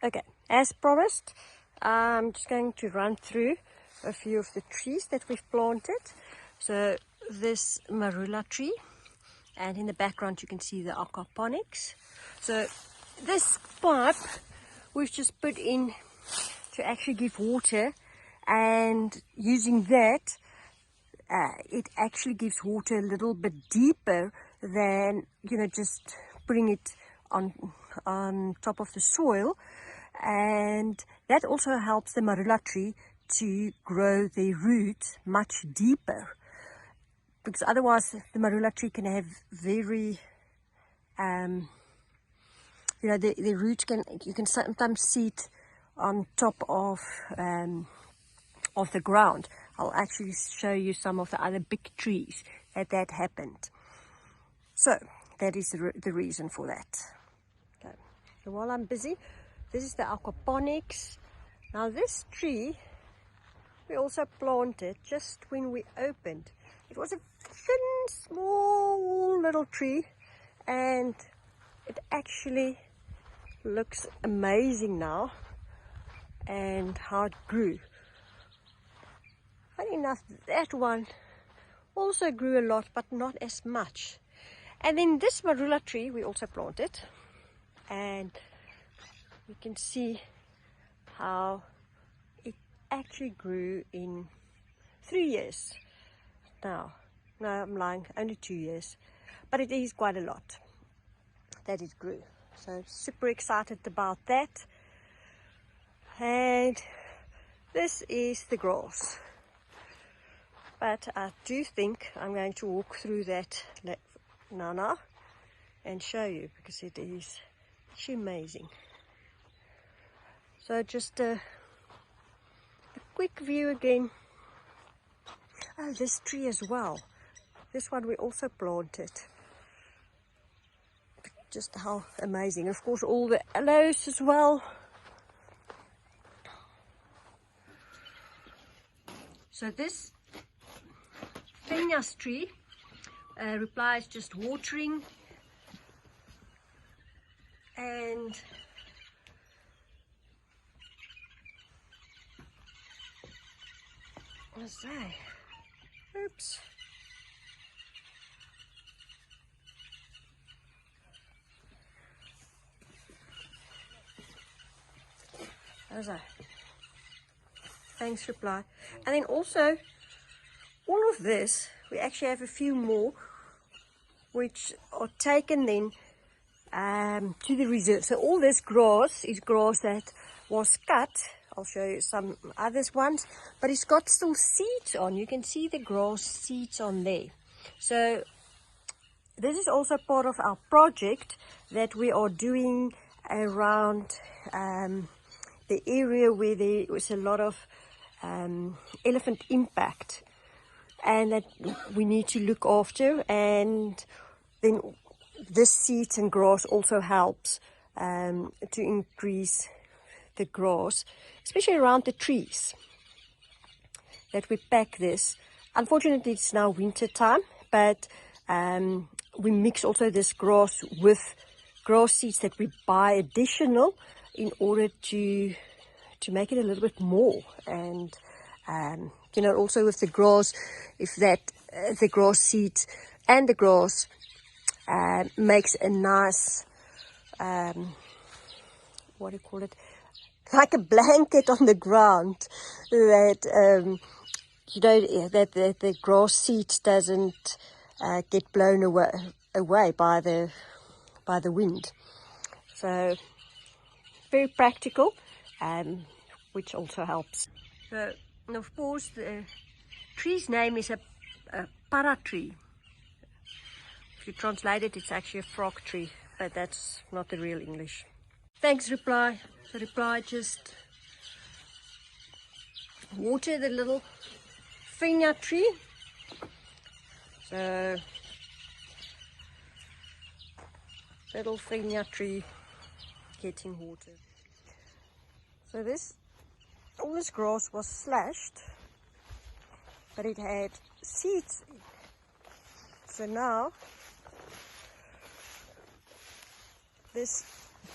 Okay, as promised, I'm just going to run through a few of the trees that we've planted. So this marula tree, and in the background you can see the aquaponics. So this pipe we've just put in to actually give water, and using that it actually gives water a little bit deeper than, you know, just putting it on top of the soil. And that also helps the marula tree to grow their roots much deeper, because otherwise the marula tree can have very you know, the roots you can sometimes see it on top of the ground. I'll actually show you some of the other big trees that happened. So that is the reason for that. Okay. So while I'm busy, this is the aquaponics. Now this tree we also planted just when we opened. It was a thin, small little tree, and it actually looks amazing now, and how it grew. Funny enough, that one also grew a lot, but not as much. And then this marula tree we also planted, and you can see how it actually grew in 3 years. No, I'm lying, only 2 years, but it is quite a lot that it grew. So super excited about that. And this is the grass, but I do think I'm going to walk through that now and show you, because it is amazing. So just a quick view again. Oh, this tree as well. This one we also planted. Just how amazing. Of course, all the aloes as well. So this Fenya's tree replies just watering, and what's that? Oops. How's that? Thanks, reply. And then also, all of this, we actually have a few more which are taken then to the reserve. So all this grass is grass that was cut. I'll show you some others ones, but it's got still seeds on. You can see the grass seeds on there. So this is also part of our project that we are doing around the area where there was a lot of elephant impact, and that we need to look after. And then this seeds and grass also helps to increase the grass, especially around the trees that we pack this. Unfortunately, it's now winter time, but we mix also this grass with grass seeds that we buy additional in order to make it a little bit more. And you know, also with the grass, if that the grass seeds and the grass makes a nice what do you call it, like a blanket on the ground, that you know, that the grass seeds doesn't get blown away by the wind. So very practical, which also helps. So, and of course, the tree's name is a para tree. If you translate it, it's actually a frog tree, but that's not the real English. Thanks, reply. So reply just water the little Fenya tree. So little Fenya tree getting water. So all this grass was slashed, but it had seeds in. So now this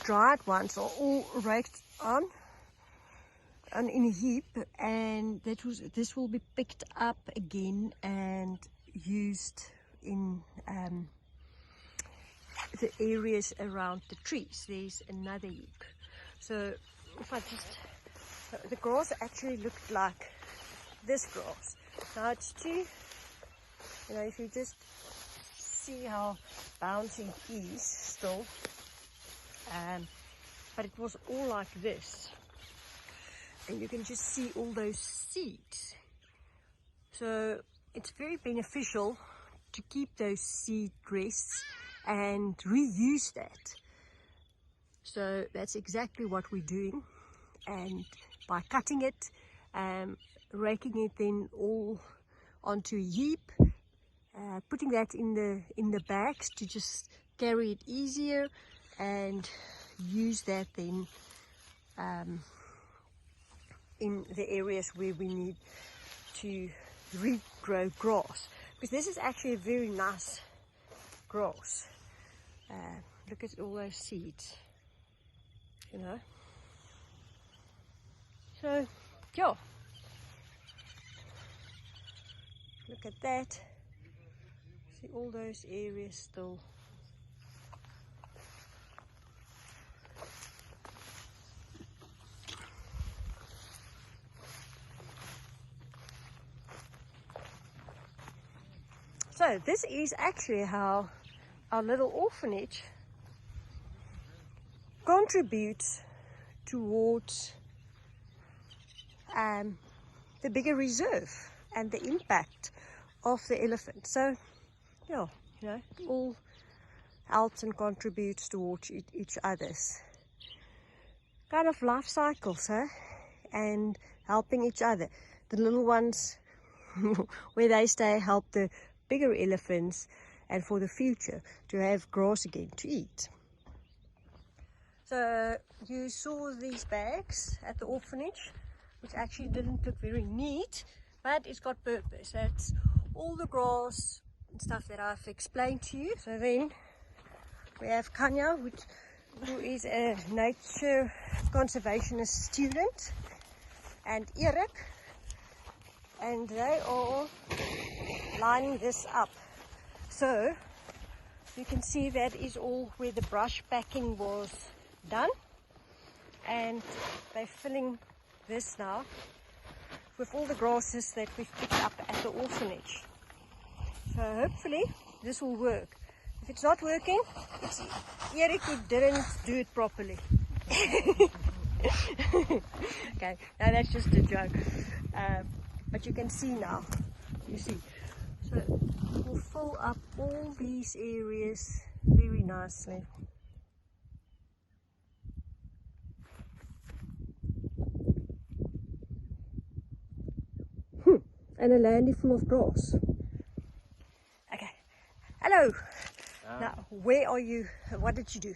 dried ones are all raked on and in a heap, and this will be picked up again and used in the areas around the trees. There's another heap. So if I just, the grass actually looked like this grass. Now it's too, you know, if you just see how bouncy it is still, but it was all like this, and you can just see all those seeds. So it's very beneficial to keep those seed rests and reuse that. So that's exactly what we're doing, and by cutting it, raking it then all onto a heap, putting that in the bags to just carry it easier, and use that then in the areas where we need to regrow grass, because this is actually a very nice grass. Look at all those seeds, you know. So yeah, look at that. See all those areas still. So this is actually how our little orphanage contributes towards the bigger reserve and the impact of the elephant. So yeah, you know, all helps and contributes towards each other's kind of life cycles, huh? And helping each other. The little ones where they stay help the bigger elephants, and for the future to have grass again to eat. So you saw these bags at the orphanage, which actually didn't look very neat, but it's got purpose. That's all the grass and stuff that I've explained to you. So then we have Fenya, who is a nature conservationist student, and Eric, and they are lining this up. So you can see that is all where the brush packing was done, and they're filling this now with all the grasses that we've picked up at the orphanage. So hopefully this will work. If it's not working, it's Eric who didn't do it properly. Okay, now that's just a joke. But you can see now, you see. So we'll fill up all these areas very nicely. And a landy full of grass. Okay. Hello. Now, where are you? What did you do?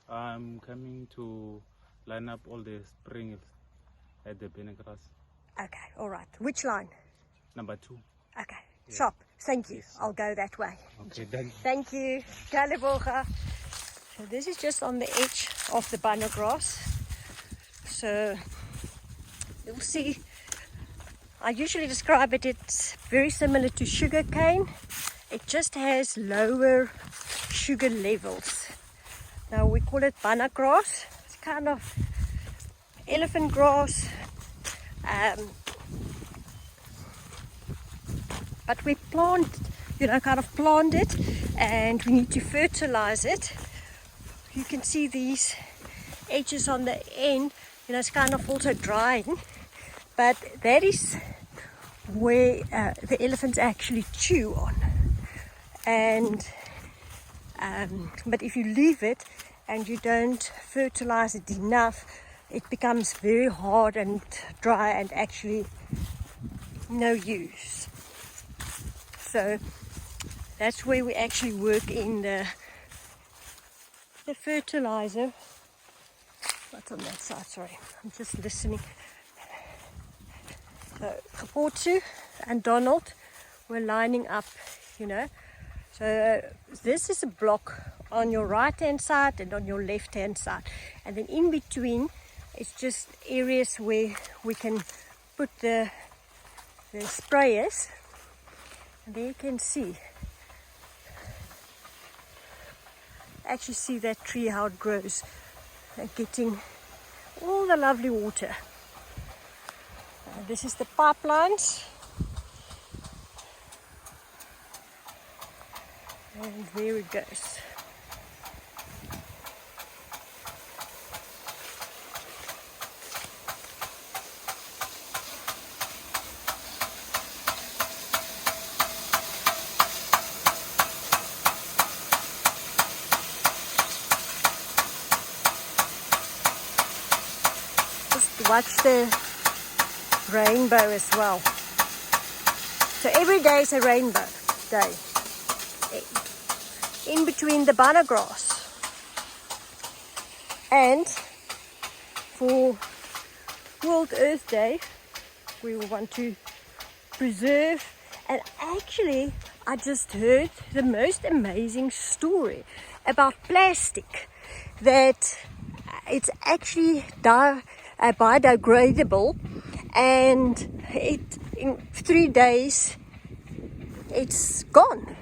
I'm coming to line up all the springs at the Bana grass. Okay, all right. Which line? Number 2. Okay, yeah. Sharp. Thank you. Yes. I'll go that way. Okay, done. Thank you. So this is just on the edge of the Bana grass. So you'll see, I usually describe it, it's very similar to sugar cane. It just has lower sugar levels. Now we call it Bana grass. It's kind of elephant grass. But we plant, kind of plant it, and we need to fertilize it. You can see these edges on the end, it's kind of also drying, but that is where the elephants actually chew on. And but if you leave it and you don't fertilize it enough, it becomes very hard and dry and actually no use. So that's where we actually work in the fertilizer. What's on that side? Sorry, I'm just listening. So Kaportu and Donald were lining up, So this is a block on your right hand side and on your left hand side, and then in between it's just areas where we can put the sprayers. And there you can see, actually see that tree, how it grows, and getting all the lovely water. This is the pipelines, and there it goes. Just watch the rainbow as well. So every day is a rainbow day. In between the Bana grass. And for World Earth Day, we want to preserve. And actually, I just heard the most amazing story about plastic, that it's actually biodegradable, and in 3 days it's gone.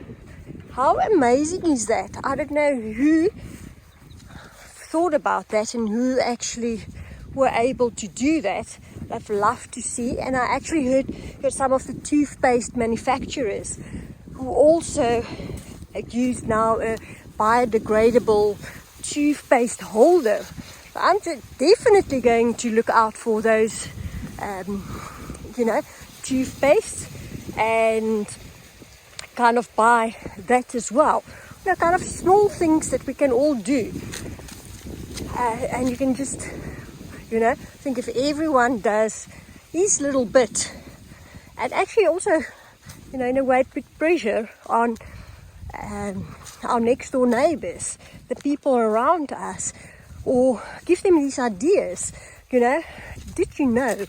How amazing is that? I don't know who thought about that and who actually were able to do that. I'd love to see. And I actually heard some of the toothpaste manufacturers who also use now a biodegradable toothpaste holder. I'm definitely going to look out for those, toothpaste, and kind of buy that as well. Kind of small things that we can all do. And you can just, think if everyone does his little bit, and actually also, in a way, put pressure on our next door neighbors, the people around us, or give them these ideas. Did you know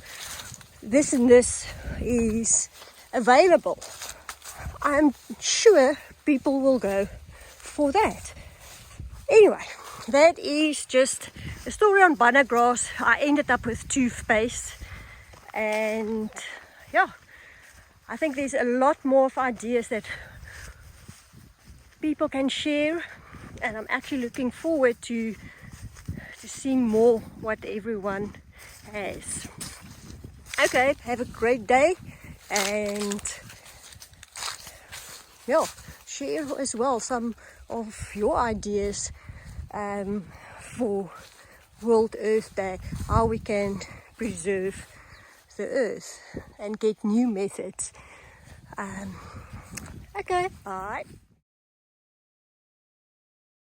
this and this is available? I'm sure people will go for that. Anyway, that is just a story on Bana grass. I ended up with toothpaste, and yeah, I think there's a lot more of ideas that people can share, and I'm actually looking forward to seeing more what everyone has. Okay, have a great day, and share as well some of your ideas for World Earth Day, how we can preserve the earth and get new methods. Okay, bye.